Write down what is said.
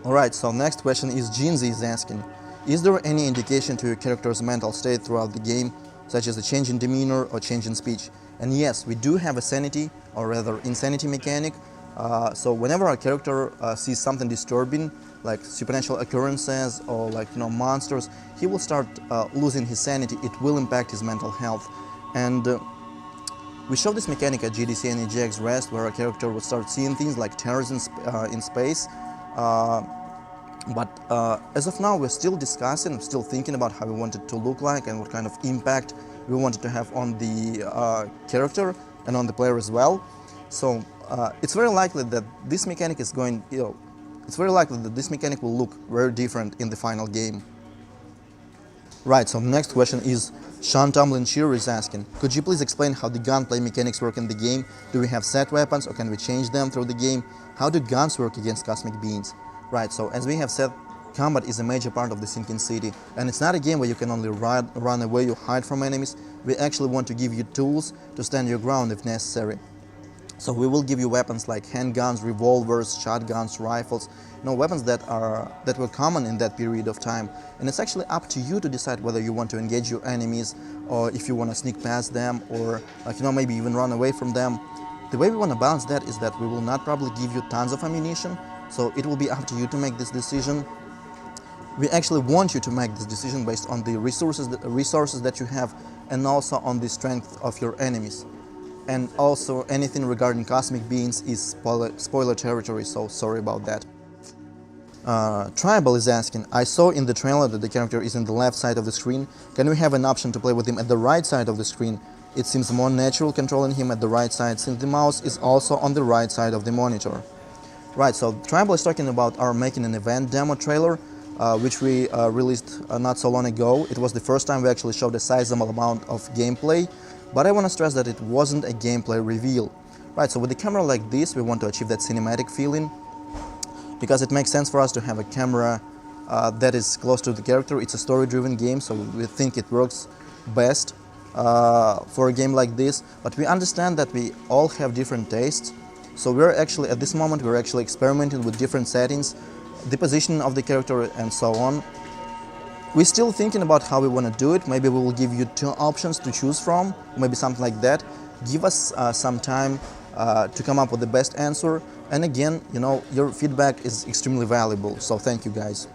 Alright, so next question is Jinzi is asking, is there any indication to your character's mental state throughout the game, such as a change in demeanor or change in speech? And yes, we do have a sanity, or rather insanity mechanic. So whenever our character sees something disturbing, like supernatural occurrences or monsters, he will start losing his sanity. It will impact his mental health. And we showed this mechanic at GDC and EGX Rest, where our character would start seeing things like terrors in space. But as of now, we're still discussing, still thinking about how we want it to look like and what kind of impact we wanted to have on the character and on the player as well. So it's very likely that this mechanic is going, it's very likely that this mechanic will look very different in the final game. Right, so next question is Sean Tomlin Shearer is asking, could you please explain how the gunplay mechanics work in the game? Do we have set weapons or can we change them through the game? How do guns work against cosmic beings? Right, so as we have said, combat is a major part of the Sinking City, and it's not a game where you can only run away or hide from enemies. We actually want to give you tools to stand your ground if necessary. So we will give you weapons like handguns, revolvers, shotguns, rifles, weapons that were common in that period of time. And it's actually up to you to decide whether you want to engage your enemies or if you want to sneak past them or maybe even run away from them. The way we want to balance that is that we will not probably give you tons of ammunition, so it will be up to you to make this decision. We actually want you to make this decision based on the resources that you have and also on the strength of your enemies. And also anything regarding cosmic beings is spoiler territory, so sorry about that. Tribal is asking, I saw in the trailer that the character is in the left side of the screen. Can we have an option to play with him at the right side of the screen? It seems more natural controlling him at the right side since the mouse is also on the right side of the monitor. Right, so Tribal is talking about our making an event demo trailer, which we released not so long ago. It was the first time we actually showed a sizable amount of gameplay, but I want to stress that it wasn't a gameplay reveal. Right, so with a camera like this, we want to achieve that cinematic feeling, because it makes sense for us to have a camera that is close to the character. It's a story-driven game, so we think it works best for a game like this, but we understand that we all have different tastes. So we're actually, at this moment, we're actually experimenting with different settings, the position of the character and so on. We're still thinking about how we want to do it. Maybe we will give you 2 options to choose from, maybe something like that. Give us some time to come up with the best answer. And again, your feedback is extremely valuable, so thank you guys.